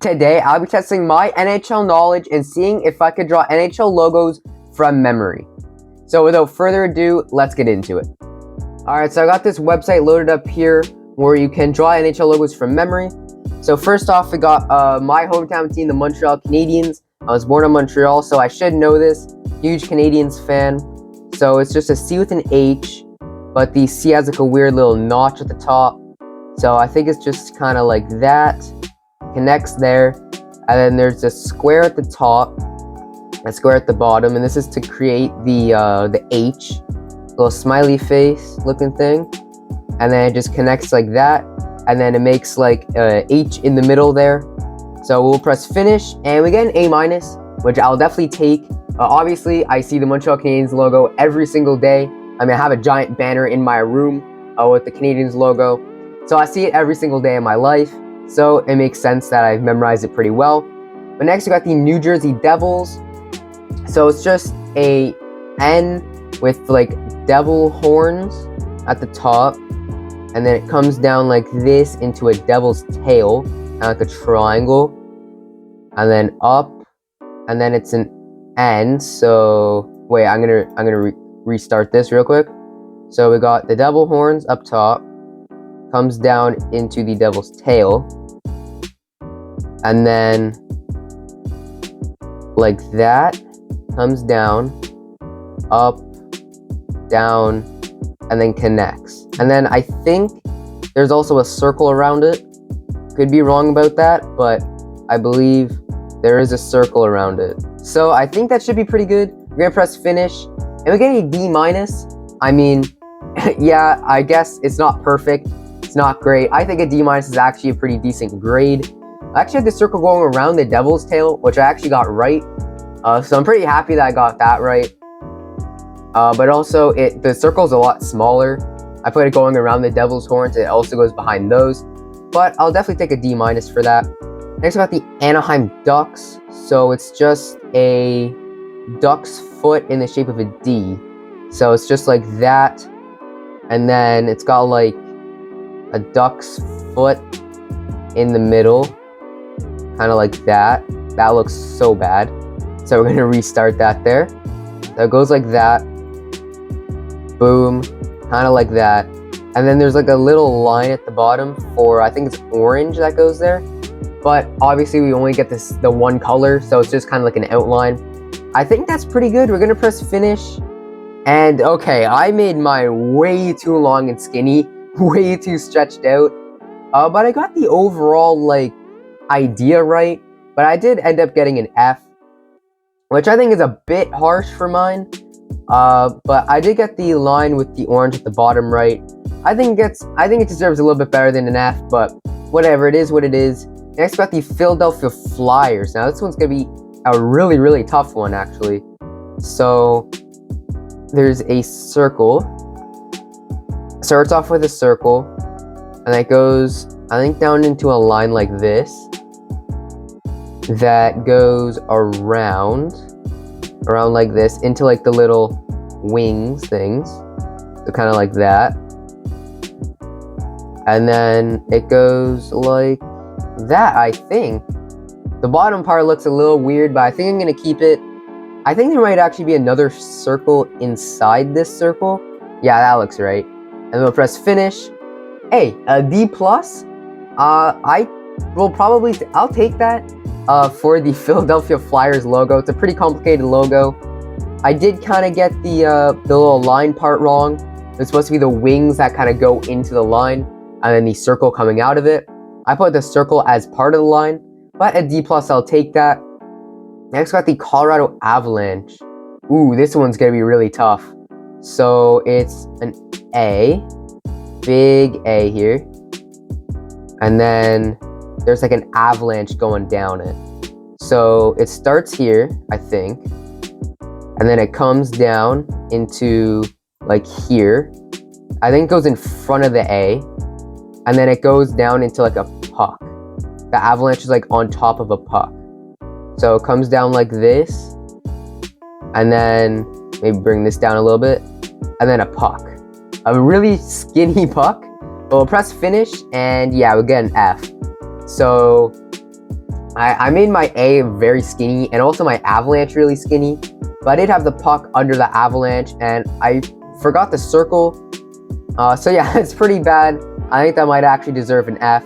Today, I'll be testing my NHL knowledge and seeing if I could draw NHL logos from memory. So without further ado, let's get into it. Alright, so I got this website loaded up here where you can draw NHL logos from memory. So first off, we got my hometown team, the Montreal Canadiens. I was born in Montreal, so I should know this. Huge Canadiens fan. So it's just a C with an H, but the C has like a weird little notch at the top. So I think it's just kind of like that. Connects there, and then there's a square at the top, a square at the bottom, and this is to create the H, little smiley face looking thing, and then it just connects like that, and then it makes like a H in the middle there. So we'll press finish, and we get an A-, which I'll definitely take. Obviously, I see the Montreal Canadiens logo every single day. I mean, I have a giant banner in my room with the Canadiens logo, so I see it every single day in my life. So it makes sense that I've memorized it pretty well. But next we got the New Jersey Devils. So it's just a N with like devil horns at the top. And then it comes down like this into a devil's tail, kind of like a triangle. And then up. And then it's an N. So wait, I'm gonna restart this real quick. So we got the devil horns up top. Comes down into the devil's tail, and then like that, comes down, up, down, and then connects. And then I think there's also a circle around it. Could be wrong about that, but I believe there is a circle around it. So I think that should be pretty good. We're gonna press finish, and we get a D-. I mean, yeah, I guess it's not perfect. It's not great. I think a D- is actually a pretty decent grade. I actually had the circle going around the devil's tail, which I actually got right. So I'm pretty happy that I got that right. But also, the circle's a lot smaller. I put it going around the devil's horns. It also goes behind those. But I'll definitely take a D- for that. Next, we got the Anaheim Ducks. So it's just a duck's foot in the shape of a D. So it's just like that. And then it's got like a duck's foot in the middle, kind of like that. That looks so bad. So we're gonna restart that there. So it goes like that. Boom, kind of like that. And then there's like a little line at the bottom for, I think it's orange that goes there. But obviously we only get the one color, so it's just kind of like an outline. I think that's pretty good. We're gonna press finish. And okay, I made mine way too long and skinny. Way too stretched out, but I got the overall like idea right, but I did end up getting an F, which I think is a bit harsh for mine, but I did get the line with the orange at the bottom right. I think it deserves a little bit better than an F, but whatever, it is what it is. Next we got the Philadelphia Flyers. Now this one's gonna be a really tough one actually. So there's a circle. Starts off with a circle, and it goes, I think, down into a line like this that goes around like this into like the little wings things, so kind of like that, and then it goes like that. I think the bottom part looks a little weird, but I think I'm gonna keep it. I think there might actually be another circle inside this circle. Yeah, that looks right. And we'll press finish. Hey, a D+. I will probably, I'll take that for the Philadelphia Flyers logo. It's a pretty complicated logo. I did kind of get the little line part wrong. It's supposed to be the wings that kind of go into the line, and then the circle coming out of it. I put the circle as part of the line, but a D+, I'll take that. Next, got the Colorado Avalanche. Ooh, this one's gonna be really tough. So it's an A, big A here, and then there's like an avalanche going down it. So it starts here, I think, and then it comes down into like here. I think it goes in front of the A, and then it goes down into like a puck. The avalanche is like on top of a puck. So it comes down like this, and then maybe bring this down a little bit, and then a puck. A really skinny puck. But we'll press finish, and yeah, we'll get an F. So I made my A very skinny and also my Avalanche really skinny, but I did have the puck under the Avalanche and I forgot the circle. So yeah, it's pretty bad. I think that might actually deserve an F.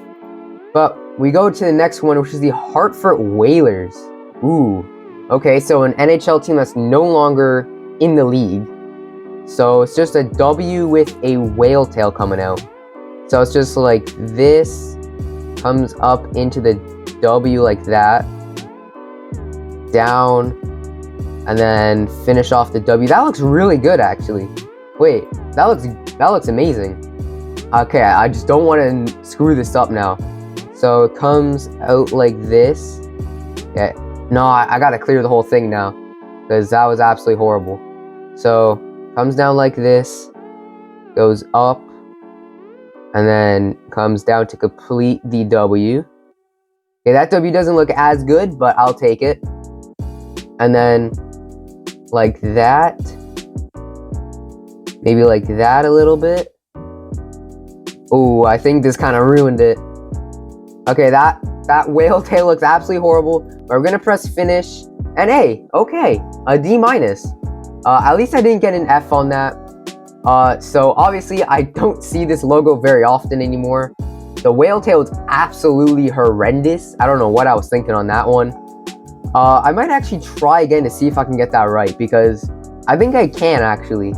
But we go to the next one, which is the Hartford Whalers. Ooh. Okay, so an NHL team that's no longer in the league. So it's just a W with a whale tail coming out. So it's just like this comes up into the W like that. Down. And then finish off the W. That looks really good, actually. Wait, that looks amazing. Okay, I just don't want to screw this up now. So it comes out like this. Yeah, no, I gotta clear the whole thing now because that was absolutely horrible. So comes down like this, goes up, and then comes down to complete the W. Okay, that W doesn't look as good, but I'll take it. And then like that. Maybe like that a little bit. Oh, I think this kind of ruined it. Okay, that whale tail looks absolutely horrible. But we're gonna press finish, and hey, okay, a D minus. At least I didn't get an F on that. So obviously I don't see this logo very often anymore. The whale tail is absolutely horrendous. I don't know what I was thinking on that one. I might actually try again to see if I can get that right, because I think I can actually.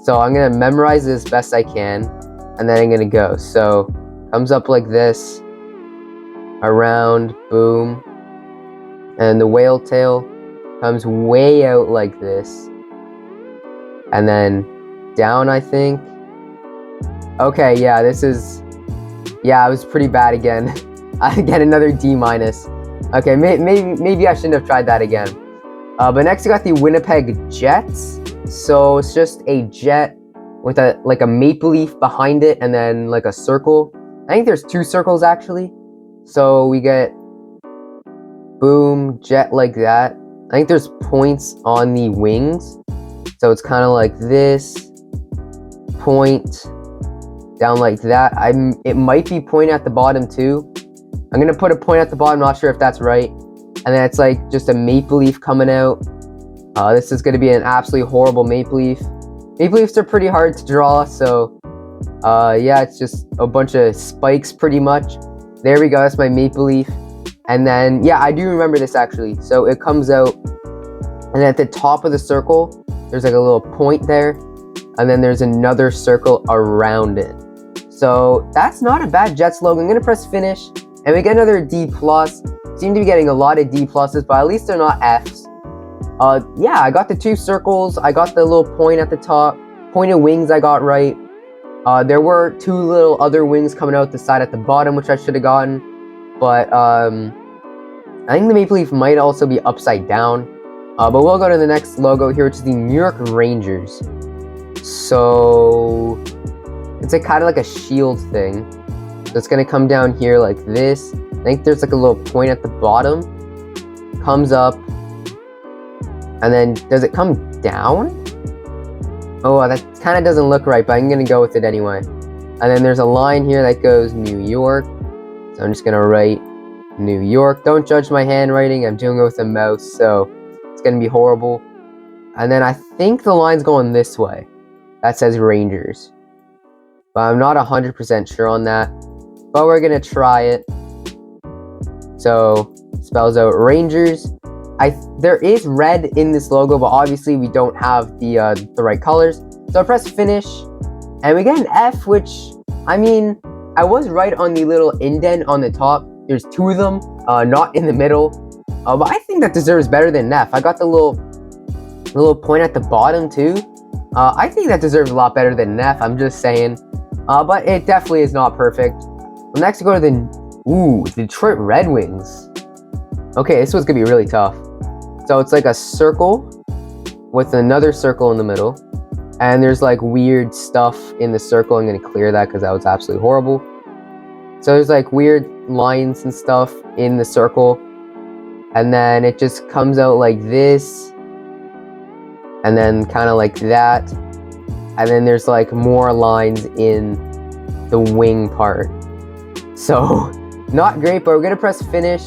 So I'm gonna memorize this best I can, and then I'm gonna go. So comes up like this, around, boom, and the whale tail comes way out like this, and then down, I think. Okay, yeah, this is, yeah, it was pretty bad again. I get another D minus. Okay, maybe I shouldn't have tried that again. But next we got the Winnipeg Jets. So it's just a jet with like a maple leaf behind it and then like a circle. I think there's two circles actually. So we get boom, jet like that. I think there's points on the wings. So it's kind of like this, point, down like that. It might be point at the bottom too. I'm gonna put a point at the bottom, not sure if that's right. And then it's like just a maple leaf coming out. This is gonna be an absolutely horrible maple leaf. Maple leafs are pretty hard to draw, so yeah, it's just a bunch of spikes pretty much. There we go, that's my maple leaf. And then, yeah, I do remember this actually. So it comes out, and at the top of the circle, there's like a little point there, and then there's another circle around it. So that's not a bad Jets logo. I'm gonna press finish, and we get another D+. Seem to be getting a lot of D+, but at least they're not Fs. Yeah, I got the two circles. I got the little point at the top. Pointed wings I got right. There were two little other wings coming out the side at the bottom, which I should have gotten. But I think the maple leaf might also be upside down. But we'll go to the next logo here, which is the New York Rangers. So it's like kind of like a shield thing. So it's gonna come down here like this. I think there's like a little point at the bottom. Comes up. And then does it come down? Oh, that kind of doesn't look right, but I'm gonna go with it anyway. And then there's a line here that goes New York. So I'm just gonna write New York. Don't judge my handwriting. I'm doing it with a mouse, so it's gonna be horrible. And then I think the line's going this way. That says Rangers. But I'm not 100% sure on that. But we're gonna try it. So spells out Rangers. There is red in this logo, but obviously we don't have the right colors. So I press finish, and we get an F, which, I mean, I was right on the little indent on the top. There's two of them, not in the middle. But I think that deserves better than an F. I got the little point at the bottom too. I think that deserves a lot better than an F, I'm just saying. But it definitely is not perfect. Well, next we go to the Detroit Red Wings. Okay, this one's gonna be really tough. So it's like a circle with another circle in the middle. And there's like weird stuff in the circle. I'm gonna clear that because that was absolutely horrible. So there's like weird lines and stuff in the circle. And then it just comes out like this. And then kind of like that. And then there's like more lines in the wing part. So not great, but we're gonna press finish.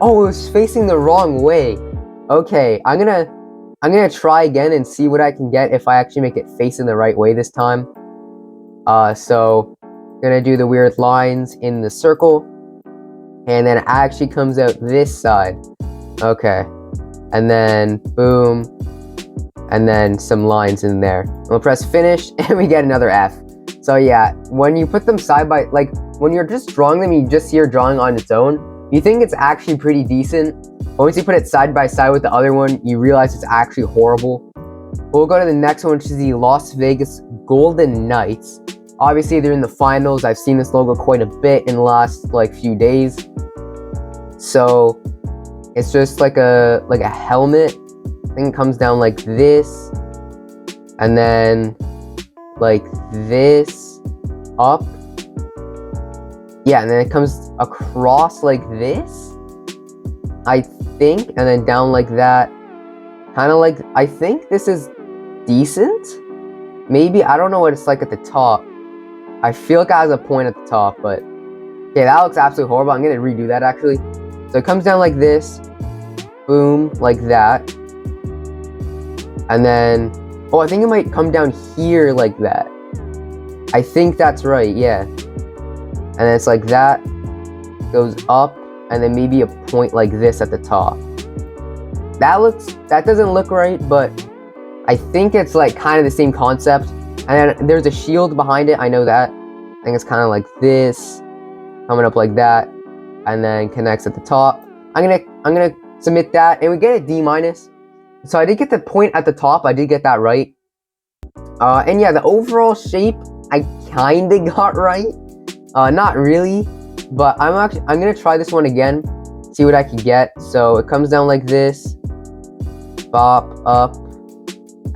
Oh, it was facing the wrong way. Okay, I'm gonna try again and see what I can get if I actually make it facing the right way this time. So gonna do the weird lines in the circle, and then it actually comes out this side. Okay, and then boom, and then some lines in there. We'll press finish, and we get another F. So yeah, when you put them side by, like when you're just drawing them, you just see your drawing on its own. You think it's actually pretty decent. But once you put it side by side with the other one, you realize it's actually horrible. We'll go to the next one, which is the Las Vegas Golden Knights. Obviously, they're in the finals. I've seen this logo quite a bit in the last like few days. So it's just like a helmet. I think it comes down like this, and then like this up. Yeah, and then it comes across like this, I think, and then down like that. Kind of like, I think this is decent. Maybe, I don't know what it's like at the top. I feel like it has a point at the top, but okay, that looks absolutely horrible. I'm gonna redo that actually. So it comes down like this, boom, like that, and then, oh, I think it might come down here like that. I think that's right, yeah. And then it's like that, goes up, and then maybe a point like this at the top. That doesn't look right, but I think it's like kind of the same concept. And then there's a shield behind it, I know that. I think it's kind of like this, coming up like that, and then connects at the top. I'm gonna submit that, and we get a D-. So I did get the point at the top, I did get that right. And yeah, the overall shape, I kinda got right. Not really, but I'm gonna try this one again, see what I can get. So it comes down like this, bop, up,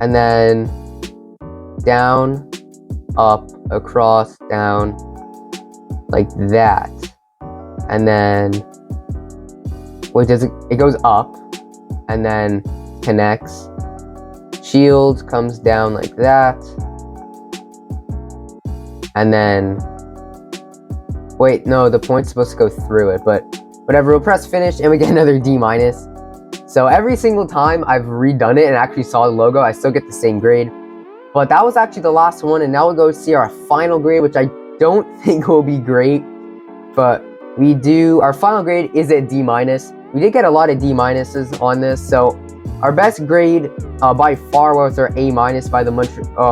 and then down, up, across, down, like that. And then, wait, it goes up, and then connects. Shield comes down like that. And then, wait, no, the point's supposed to go through it, but whatever, we'll press finish, and we get another D-. So every single time I've redone it and actually saw the logo, I still get the same grade. But that was actually the last one, and now we'll go see our final grade, which I don't think will be great. But our final grade is a D-. We did get a lot of D- on this, so our best grade by far was our A- by the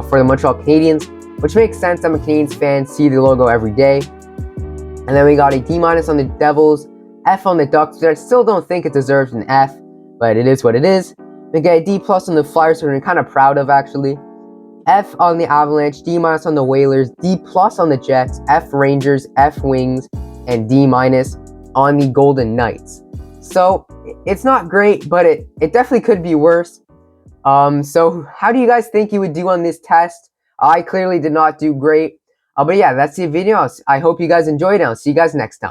for the Montreal Canadiens, which makes sense. I'm a Canadiens fan, see the logo every day. And then we got a D- on the Devils, F on the Ducks, which I still don't think it deserves an F, but it is what it is. We get a D+ on the Flyers, which I'm kind of proud of actually. F on the Avalanche, D- on the Whalers, D+ on the Jets, F Rangers, F Wings, and D- on the Golden Knights. So it's not great, but it definitely could be worse. So how do you guys think you would do on this test? I clearly did not do great. But yeah, that's the video. I hope you guys enjoyed it. I'll see you guys next time.